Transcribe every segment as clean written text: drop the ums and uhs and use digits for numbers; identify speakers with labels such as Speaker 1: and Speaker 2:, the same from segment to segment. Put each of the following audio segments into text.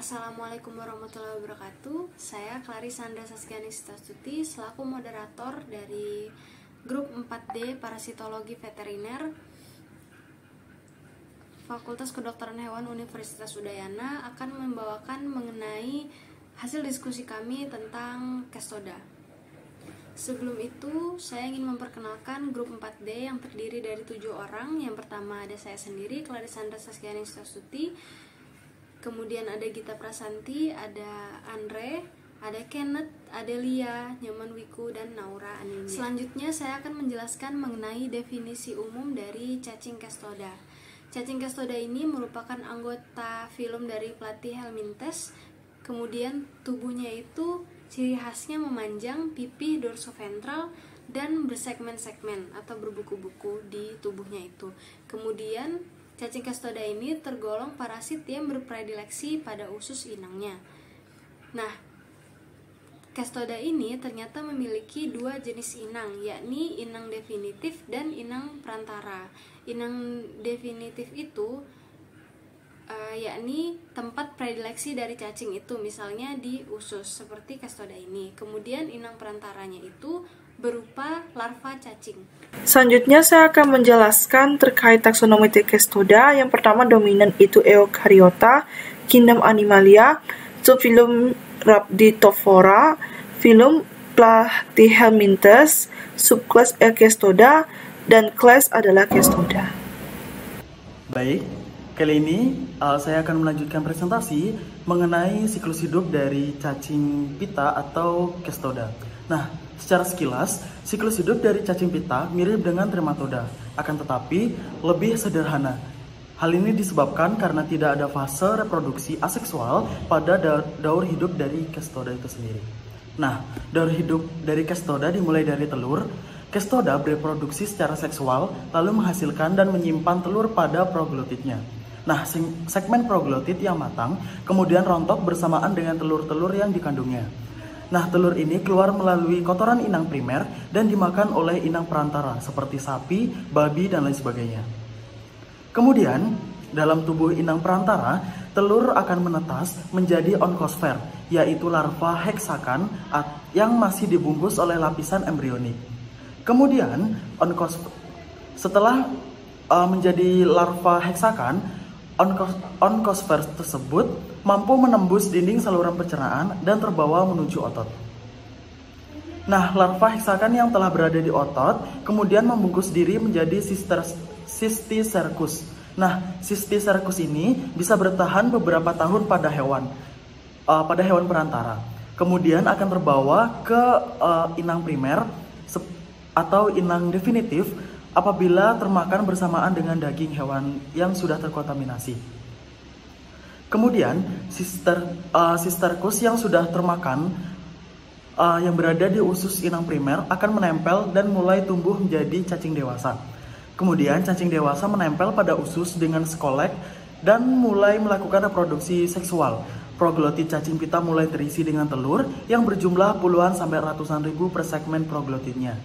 Speaker 1: Assalamualaikum warahmatullahi wabarakatuh. Saya Clarisandra Saskiani Sitastuti selaku moderator dari grup 4D Parasitologi Veteriner Fakultas Kedokteran Hewan Universitas Udayana akan membawakan mengenai hasil diskusi kami tentang Kestoda. Sebelum itu, saya ingin memperkenalkan grup 4D yang terdiri dari 7 orang. Yang pertama ada saya sendiri, Clarisandra Saskiani Sitastuti. Kemudian ada Gita Prasanti, ada Andre, ada Kenneth, ada Lia, Nyoman Wiku, dan Naura Anemia. Selanjutnya saya akan menjelaskan mengenai definisi umum dari cacing Kestoda. Cacing Kestoda ini merupakan anggota filum dari platy helminthes. Kemudian tubuhnya itu ciri khasnya memanjang, pipih dorsoventral, dan bersegmen-segmen atau berbuku-buku di tubuhnya itu. Kemudian cacing Kestoda ini tergolong parasit yang berpredileksi pada usus inangnya. Nah, Kestoda ini ternyata memiliki 2 jenis inang, yakni inang definitif dan inang perantara. Inang definitif itu yakni tempat predileksi dari cacing itu, misalnya di usus seperti Kestoda ini. Kemudian inang perantaranya itu berupa larva cacing.
Speaker 2: Selanjutnya saya akan menjelaskan terkait taksonomi Kestoda. Yang pertama dominan itu Eukaryota, kingdom Animalia, subfilum Rhabditophora, filum Platyhelminthes, subclass Kestoda, dan kelas adalah Kestoda.
Speaker 3: Baik, kali ini saya akan melanjutkan presentasi mengenai siklus hidup dari cacing pita atau Kestoda. Nah, secara sekilas, siklus hidup dari cacing pita mirip dengan trematoda, akan tetapi lebih sederhana. Hal ini disebabkan karena tidak ada fase reproduksi aseksual pada daur hidup dari Kestoda itu sendiri. Nah, daur hidup dari Kestoda dimulai dari telur. Kestoda bereproduksi secara seksual, lalu menghasilkan dan menyimpan telur pada proglotidnya. Nah, segmen proglotid yang matang kemudian rontok bersamaan dengan telur-telur yang dikandungnya. Nah, telur ini keluar melalui kotoran inang primer dan dimakan oleh inang perantara seperti sapi, babi, dan lain sebagainya. Kemudian, dalam tubuh inang perantara, telur akan menetas menjadi onkosfer, yaitu larva heksakan yang masih dibungkus oleh lapisan embrionik. Kemudian, setelah menjadi larva heksakan, onkosfer tersebut mampu menembus dinding saluran pencernaan dan terbawa menuju otot. Nah, larva heksakan yang telah berada di otot kemudian membungkus diri menjadi cysticercus. Nah, cysticercus ini bisa bertahan beberapa tahun pada hewan perantara. Kemudian akan terbawa ke inang primer atau inang definitif apabila termakan bersamaan dengan daging hewan yang sudah terkontaminasi. Kemudian, cysticercus yang sudah termakan yang berada di usus inang primer akan menempel dan mulai tumbuh menjadi cacing dewasa. Kemudian, cacing dewasa menempel pada usus dengan skolek dan mulai melakukan reproduksi seksual. Proglotid cacing pita mulai terisi dengan telur yang berjumlah puluhan sampai ratusan ribu per segmen proglotidnya.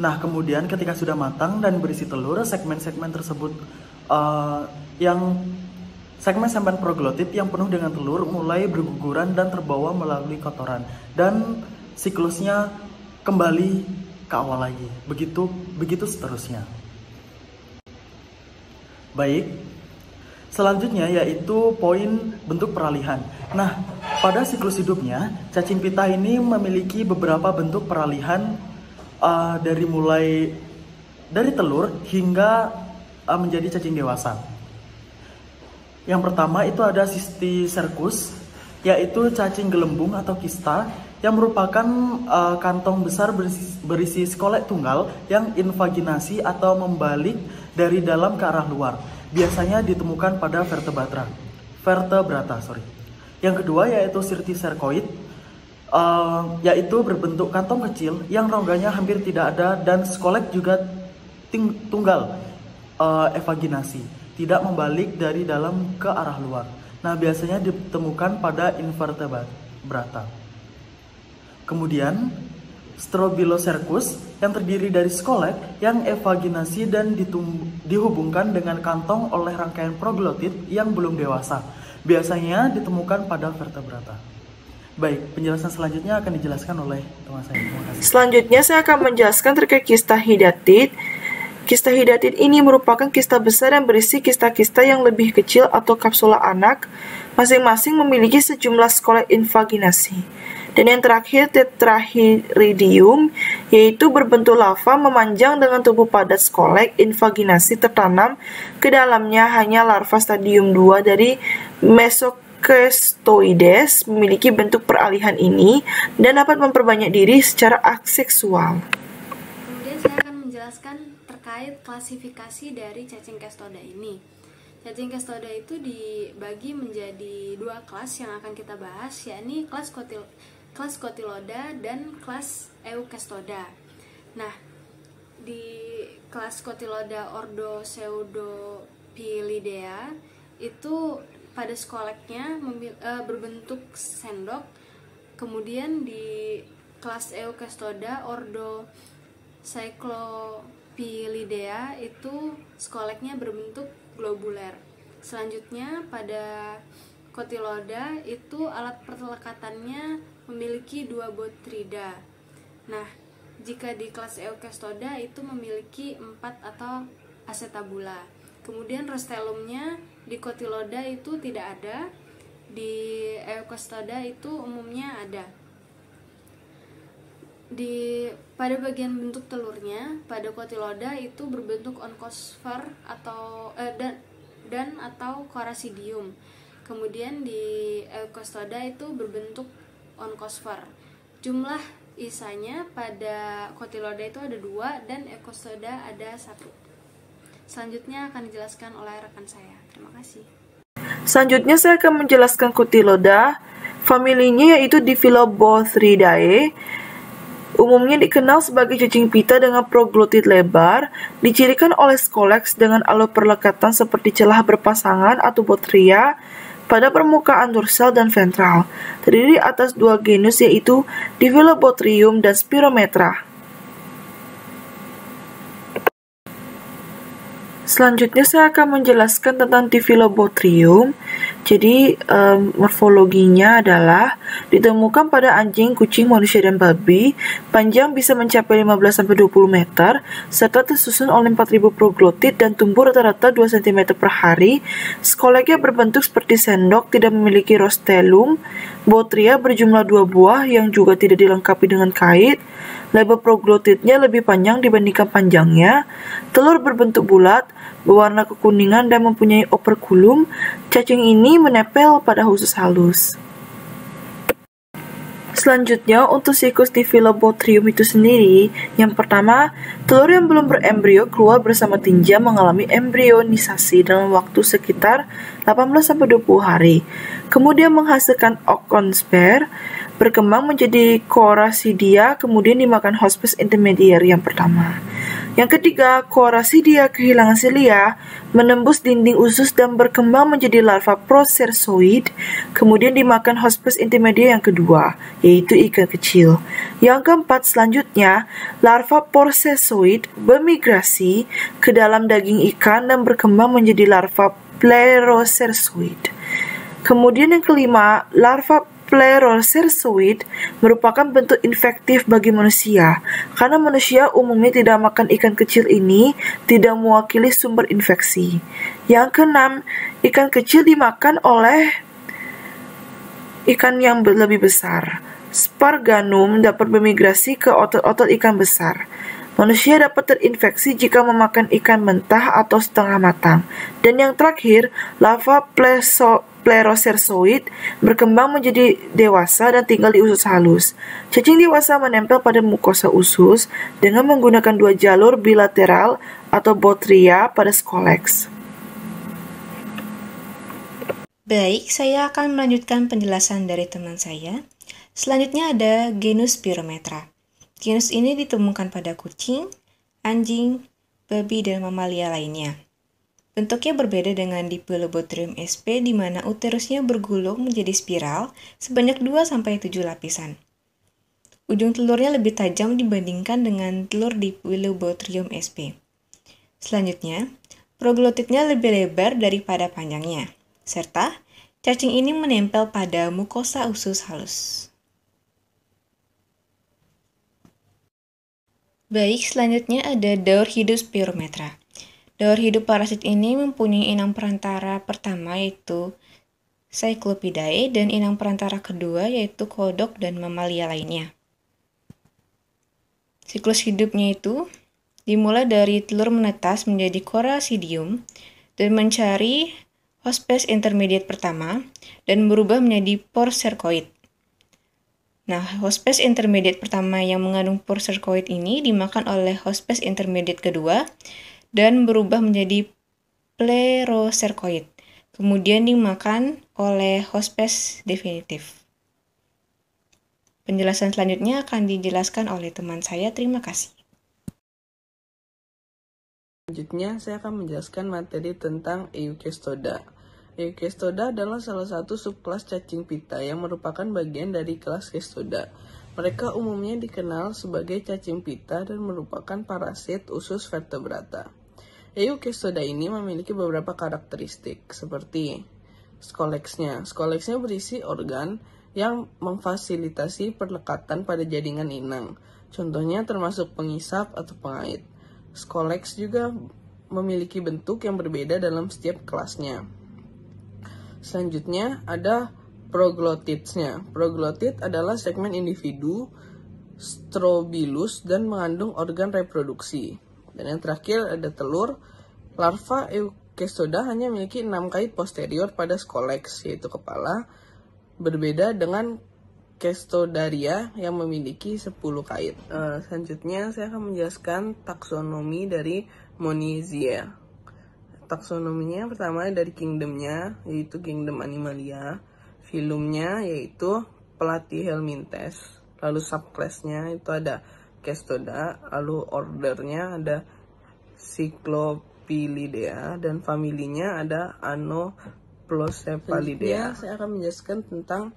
Speaker 3: Nah, kemudian ketika sudah matang dan berisi telur, segmen-segmen tersebut segmen proglotid yang penuh dengan telur mulai berguguran dan terbawa melalui kotoran, dan siklusnya kembali ke awal lagi. Begitu seterusnya. Baik, selanjutnya yaitu poin bentuk peralihan. Nah, pada siklus hidupnya, cacing pita ini memiliki beberapa bentuk peralihan dari telur hingga menjadi cacing dewasa. Yang pertama itu ada cysticercus, yaitu cacing gelembung atau kista yang merupakan kantong besar berisi skolek tunggal yang invaginasi atau membalik dari dalam ke arah luar. Biasanya ditemukan pada vertebrata. Yang kedua yaitu sirticercoid, yaitu berbentuk kantong kecil yang rongganya hampir tidak ada dan skolek juga tunggal evaginasi, tidak membalik dari dalam ke arah luar. Nah, biasanya ditemukan pada invertebrata. Kemudian, strobilocercus yang terdiri dari skolek yang evaginasi dan dihubungkan dengan kantong oleh rangkaian proglotid yang belum dewasa. biasanya ditemukan pada vertebrata. Baik, penjelasan selanjutnya akan dijelaskan oleh teman saya. Terima kasih.
Speaker 2: Selanjutnya saya akan menjelaskan terkait kista hidatid. Kista hidatid ini merupakan kista besar yang berisi kista-kista yang lebih kecil atau kapsula anak, masing-masing memiliki sejumlah skolek invaginasi. Dan yang terakhir tetrahiridium, yaitu berbentuk lava memanjang dengan tubuh padat skolek invaginasi tertanam ke dalamnya hanya larva stadium 2 dari Mesocestoides memiliki bentuk peralihan ini dan dapat memperbanyak diri secara aseksual.
Speaker 1: Kemudian saya akan menjelaskan terkait klasifikasi dari cacing kestoda ini. Cacing kestoda itu dibagi menjadi dua kelas yang akan kita bahas, yakni kelas Cotyloda dan kelas Eukestoda. Nah, di kelas Cotyloda ordo Pseudopilidea itu pada skoleknya berbentuk sendok. Kemudian di kelas Eukestoda ordo Cyclopilidea itu skoleknya berbentuk globuler. Selanjutnya pada Cotyloda itu alat perlekatannya memiliki dua botrida. Nah, jika di kelas Eukestoda itu memiliki 4 atau acetabula. Kemudian rostelumnya di Cotyloda itu tidak ada, di Eukestoda itu umumnya ada. Pada bagian bentuk telurnya, pada Cotyloda itu berbentuk oncosfer atau atau corasidium. Kemudian di Eukestoda itu berbentuk oncosfer. Jumlah isanya pada Cotyloda itu ada 2 dan Eukestoda ada 1. Selanjutnya akan dijelaskan oleh rekan saya. Terima kasih.
Speaker 2: Selanjutnya saya akan menjelaskan Cotyloda. Familinya yaitu Diphyllobothridae. Umumnya dikenal sebagai cacing pita dengan proglotit lebar, dicirikan oleh skoleks dengan alur perlekatan seperti celah berpasangan atau botria pada permukaan dorsal dan ventral, terdiri atas 2 genus yaitu Diphyllobothrium dan Spirometra. Selanjutnya saya akan menjelaskan tentang Diphyllobothrium. Jadi morfologinya adalah ditemukan pada anjing, kucing, manusia, dan babi. Panjang bisa mencapai 15-20 meter, serta tersusun oleh 4.000 proglotit dan tumbuh rata-rata 2 cm per hari. Skoleknya berbentuk seperti sendok, tidak memiliki rostelum. Botria berjumlah 2 buah yang juga tidak dilengkapi dengan kait. Lebar proglotitnya lebih panjang dibandingkan panjangnya. Telur berbentuk bulat, berwarna kekuningan dan mempunyai operculum. Cacing ini menempel pada usus halus. Selanjutnya, untuk siklus Diphyllobothrium itu sendiri, yang pertama, telur yang belum berembrio keluar bersama tinja mengalami embrionisasi dalam waktu sekitar 18-20 hari. Kemudian menghasilkan ooconsphere, berkembang menjadi Coracidia, kemudian dimakan hospes intermedier yang pertama. Yang ketiga, Coracidia kehilangan silia, menembus dinding usus dan berkembang menjadi larva procersoid, kemudian dimakan hospes intermedier yang kedua, yaitu ikan kecil. Yang keempat, selanjutnya, larva procersoid bermigrasi ke dalam daging ikan dan berkembang menjadi larva plerocersoid. Kemudian yang kelima, larva plerocersoid merupakan bentuk infektif bagi manusia, karena manusia umumnya tidak makan ikan kecil ini, tidak mewakili sumber infeksi. Yang keenam, ikan kecil dimakan oleh ikan yang lebih besar. Sparganum dapat bermigrasi ke otot-otot ikan besar. Manusia dapat terinfeksi jika memakan ikan mentah atau setengah matang. Dan yang terakhir, larva plerocersoid berkembang menjadi dewasa dan tinggal di usus halus. Cacing dewasa menempel pada mukosa usus dengan menggunakan 2 jalur bilateral atau botria pada skoleks.
Speaker 4: Baik, saya akan melanjutkan penjelasan dari teman saya. Selanjutnya ada genus Spirometra. Genus ini ditemukan pada kucing, anjing, babi, dan mamalia lainnya. Bentuknya berbeda dengan Diphyllobothrium sp, di mana uterusnya bergulung menjadi spiral sebanyak 2-7 lapisan. Ujung telurnya lebih tajam dibandingkan dengan telur Diphyllobothrium sp. Selanjutnya, proglotitnya lebih lebar daripada panjangnya, serta Cacing ini menempel pada mukosa usus halus. Baik, selanjutnya ada daur hidup Spirometra. Daur hidup parasit ini mempunyai inang perantara pertama yaitu Cyclopidae dan inang perantara kedua yaitu kodok dan mamalia lainnya. Siklus hidupnya itu dimulai dari telur menetas menjadi Coracidium dan mencari hospes intermediate pertama dan berubah menjadi porcercoid. Nah, hospes intermediate pertama yang mengandung porcercoid ini dimakan oleh hospes intermediate kedua dan berubah menjadi plerocercoid. Kemudian dimakan oleh hospes definitif. Penjelasan selanjutnya akan dijelaskan oleh teman saya. Terima kasih.
Speaker 2: Selanjutnya, saya akan menjelaskan materi tentang Eukestoda. Eukestoda adalah salah satu subkelas cacing pita yang merupakan bagian dari kelas Kestoda. Mereka umumnya dikenal sebagai cacing pita dan merupakan parasit usus vertebrata. Eukestoda ini memiliki beberapa karakteristik seperti skolexnya. Skolexnya berisi organ yang memfasilitasi perlekatan pada jaringan inang. Contohnya termasuk pengisap atau pengait. Skolex juga memiliki bentuk yang berbeda dalam setiap kelasnya. Selanjutnya ada proglotidnya. Proglotid adalah segmen individu strobilus dan mengandung organ reproduksi. Dan yang terakhir ada telur. Larva Eukestoda hanya memiliki 6 kait posterior pada skolex, yaitu kepala, berbeda dengan Kestodaria yang memiliki 10 kait. Selanjutnya saya akan menjelaskan taksonomi dari Moniaceae. Taksonominya pertama dari kingdomnya, yaitu kingdom Animalia. Filumnya yaitu Platyhelminthes. Lalu subclassnya itu ada Kestoda. Lalu ordernya ada Cyclopilidea. Dan familinya ada Anoplocephalidae. Saya akan menjelaskan tentang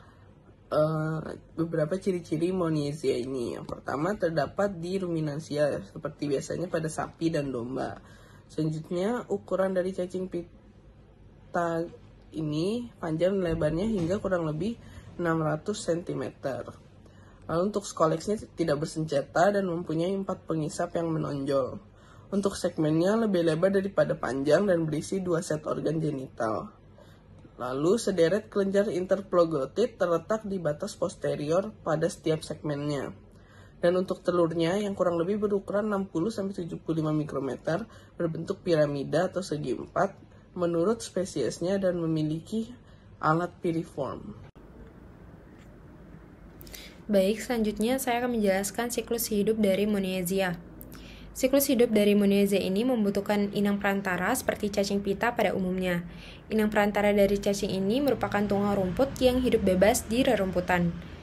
Speaker 2: beberapa ciri-ciri Moniaceae ini. Yang pertama terdapat di ruminansia seperti biasanya pada sapi dan domba. Selanjutnya ukuran dari cacing pita ini panjang dan lebarnya hingga kurang lebih 600 cm. Lalu untuk skolexnya tidak bersenjata dan mempunyai 4 pengisap yang menonjol. Untuk segmennya lebih lebar daripada panjang dan berisi 2 set organ genital. Lalu sederet kelenjar interproglotid terletak di batas posterior pada setiap segmennya. Dan untuk telurnya yang kurang lebih berukuran 60-75 mikrometer, berbentuk piramida atau segi empat, menurut spesiesnya dan memiliki alat piriform.
Speaker 1: Baik, selanjutnya saya akan menjelaskan siklus hidup dari Moniaceae. Siklus hidup dari Moniaceae ini membutuhkan inang perantara seperti cacing pita pada umumnya. Inang perantara dari cacing ini merupakan tungau rumput yang hidup bebas di rerumputan.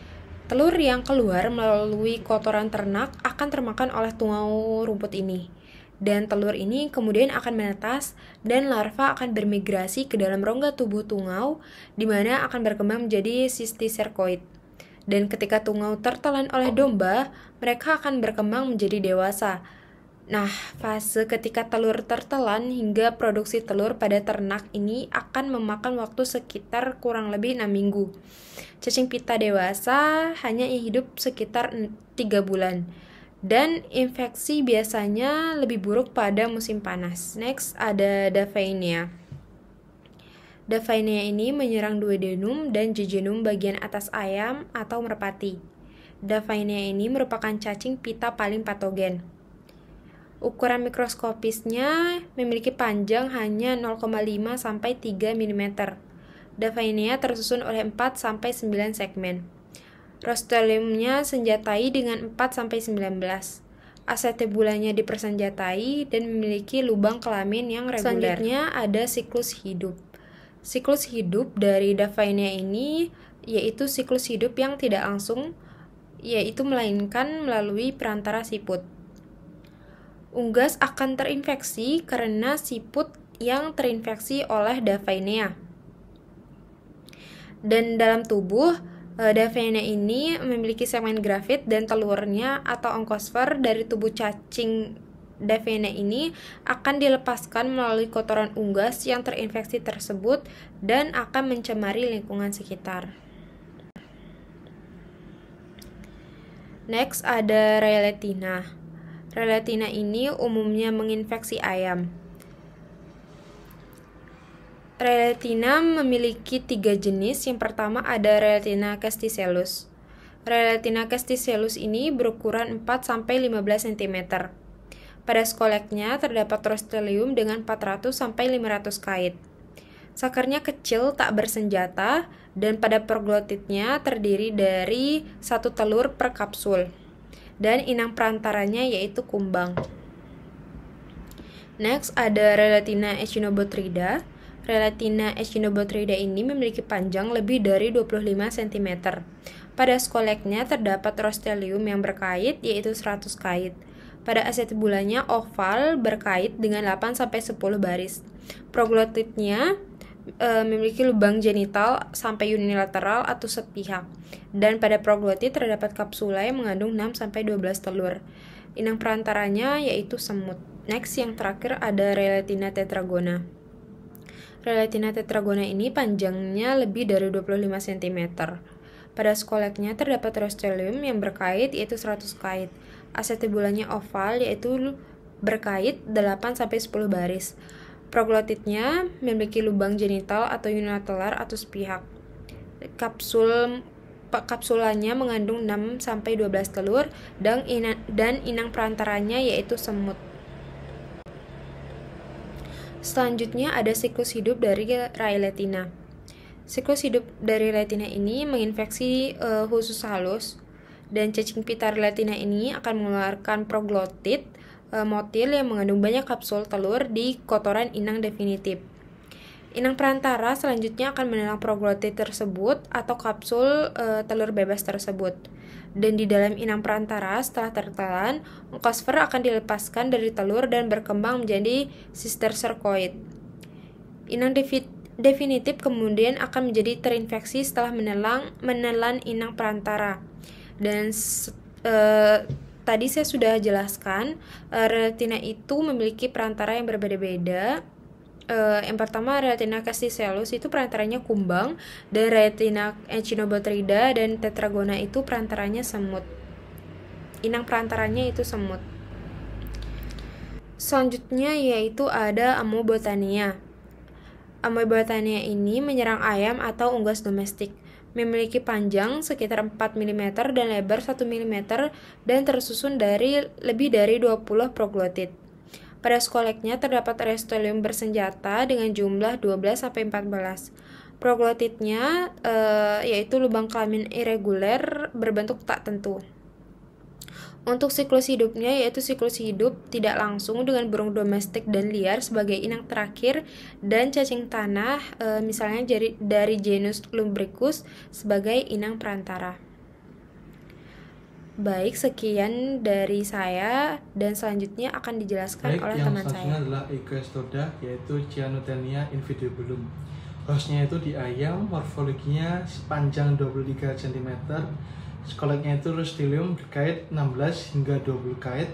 Speaker 1: Telur yang keluar melalui kotoran ternak akan termakan oleh tungau rumput ini. Dan telur ini kemudian akan menetas dan larva akan bermigrasi ke dalam rongga tubuh tungau di mana akan berkembang menjadi cysticercoid. Dan ketika tungau tertelan oleh domba, mereka akan berkembang menjadi dewasa. Nah, fase ketika telur tertelan hingga produksi telur pada ternak ini akan memakan waktu sekitar kurang lebih 6 minggu. Cacing pita dewasa hanya hidup sekitar 3 bulan. Dan infeksi biasanya lebih buruk pada musim panas. Next ada Daphania. Daphania ini menyerang duodenum dan jejunum bagian atas ayam atau merpati. Daphania ini merupakan cacing pita paling patogen. Ukuran mikroskopisnya memiliki panjang hanya 0,5 sampai 3 mm. Daphania tersusun oleh 4 sampai 9 segmen. Rostoliumnya senjatai dengan 4 sampai 19. Acetobulanya dipersenjatai dan memiliki lubang kelamin yang reguler. Selanjutnya ada siklus hidup. Siklus hidup dari Daphania ini yaitu siklus hidup yang tidak langsung, yaitu melainkan melalui perantara siput. Unggas akan terinfeksi karena siput yang terinfeksi oleh Daphania. Dan dalam tubuh, Daphania ini memiliki segmen grafit dan telurnya atau onkosfer dari tubuh cacing
Speaker 4: Davena ini akan dilepaskan melalui kotoran unggas yang terinfeksi tersebut dan akan mencemari lingkungan sekitar. Next ada Rayletina. Rayletina ini umumnya menginfeksi ayam. Rayletina memiliki 3 jenis. Yang pertama ada Rayletina casticellus. Rayletina casticellus ini berukuran 4-15 cm. Pada skoleknya terdapat rostelium dengan 400-500 kait. Sakarnya kecil, tak bersenjata, dan pada proglotitnya terdiri dari 1 telur per kapsul. Dan inang perantaranya yaitu kumbang. Next ada Rayletina echinobotrida. Rayletina echinobotrida ini memiliki panjang lebih dari 25 cm. Pada skoleknya terdapat rostelium yang berkait yaitu 100 kait. Pada asetibulanya oval berkait dengan 8-10 baris. Proglotitnya memiliki lubang genital sampai unilateral atau sepihak. Dan pada proglotit terdapat kapsula yang mengandung 6-12 telur. Inang perantaranya yaitu semut. Next yang terakhir ada Rayletina tetragona. Rayletina tetragona ini panjangnya lebih dari 25 cm. Pada skoleknya terdapat rostelium yang berkait yaitu 100 kait. Asetibulanya oval yaitu berkait 8-10 baris. Proglotitnya memiliki lubang genital atau unilateral atau sepihak. Kapsulanya mengandung 6-12 telur dan inang perantaranya yaitu semut. Selanjutnya ada siklus hidup dari Rayletina. Siklus hidup dari Rayletina ini menginfeksi usus halus, dan cacing pita Rayletina ini akan mengeluarkan proglotit motil yang mengandung banyak kapsul telur di kotoran inang definitif. Inang perantara selanjutnya akan menelan proglotit tersebut atau kapsul telur bebas tersebut. Dan di dalam inang perantara setelah tertelan, onkosfer akan dilepaskan dari telur dan berkembang menjadi sister sarcoid. Inang definitif kemudian akan menjadi terinfeksi setelah menelan inang perantara. Dan tadi saya sudah jelaskan, Rayletina itu memiliki perantara yang berbeda-beda. Yang pertama Rayletina casticellus itu perantaranya kumbang, dan Rayletina echinobotrida dan tetragona itu perantaranya semut. Inang perantaranya itu semut. Selanjutnya yaitu ada Amebotania. Amebotania ini menyerang ayam atau unggas domestik. Memiliki panjang sekitar 4 mm dan lebar 1 mm dan tersusun dari lebih dari 20 proglotit. Pada skoleknya terdapat rostelium bersenjata dengan jumlah 12-14. Proglotitnya yaitu lubang kelamin irreguler berbentuk tak tentu. Untuk siklus hidupnya yaitu siklus hidup tidak langsung dengan burung domestik dan liar sebagai inang terakhir, dan cacing tanah misalnya dari genus Lumbricus sebagai inang perantara. Baik, sekian dari saya, dan selanjutnya akan dijelaskan oleh teman saya.
Speaker 3: Yang selanjutnya adalah Equestoda, yaitu Cyanotenia invidibulum. Hostnya itu di ayam, morfologinya sepanjang 23 cm. Skoleknya itu rostelium berkait 16 hingga 20 kait,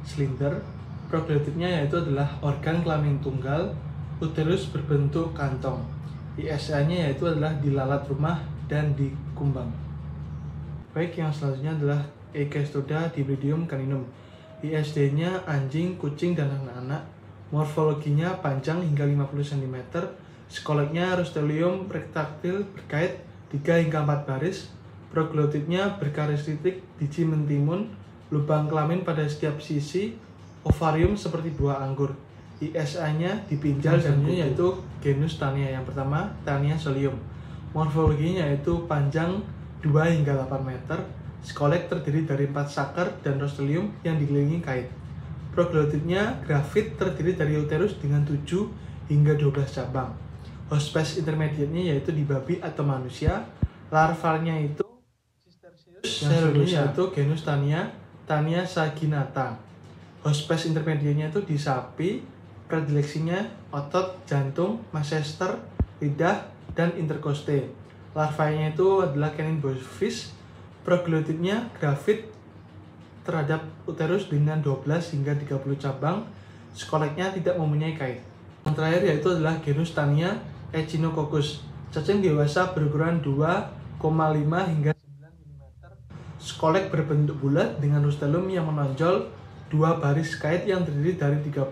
Speaker 3: silinder. Proglotitnya yaitu adalah organ kelamin tunggal, uterus berbentuk kantong. ISA-nya yaitu adalah di lalat rumah dan di kumbang. Baik, yang selanjutnya adalah Equestoda dibridium caninum. ISD-nya anjing, kucing, dan anak-anak. Morfologinya panjang hingga 50 cm. Skoleknya rostelium rektaktil berkait 3 hingga 4 baris. Proglotitnya berkarismatik biji mentimun, lubang kelamin pada setiap sisi, ovarium seperti buah anggur. ISA-nya dipinjal dan yaitu genus Tania. Yang pertama Tania solium. Morfologinya yaitu panjang 2 hingga 8 meter. Skolek terdiri dari 4 sakar dan rostelium yang dikelilingi kait. Proglotitnya grafit terdiri dari uterus dengan 7 hingga 12 cabang. Hospes intermediate-nya yaitu di babi atau manusia. Larvalnya itu yaitu genus Tania saginata. Hospes intermediate-nya itu di sapi. Predileksinya otot, jantung, masester, lidah, dan interkoste. Larvanya itu adalah canin bovis. Proglotitnya grafit
Speaker 5: terhadap uterus dengan 12 hingga 30 cabang. Skoleknya tidak mempunyai kait. Yang terakhir yaitu adalah genus Tania Echinococcus. Cacing dewasa berukuran 2,5 hingga 9 mm. Skolek berbentuk bulat dengan rostellum yang menonjol, 2 baris kait yang terdiri dari 30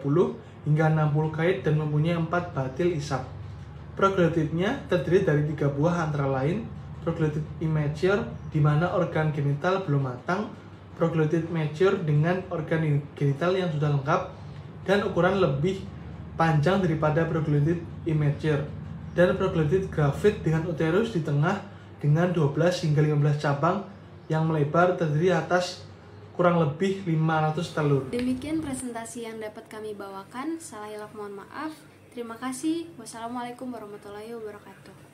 Speaker 5: hingga 60 kait dan mempunyai 4 batil isap. Proglotidnya terdiri dari 3 buah antara lain proglotid immature di mana organ genital belum matang, proglotid mature dengan organ genital yang sudah lengkap dan ukuran lebih panjang daripada proglotid immature, dan proglotid gravid dengan uterus di tengah dengan 12 hingga 15 cabang yang melebar terdiri atas kurang lebih 500 telur.
Speaker 1: Demikian presentasi yang dapat kami bawakan. Salah hilaf mohon maaf. Terima kasih. Wassalamualaikum warahmatullahi wabarakatuh.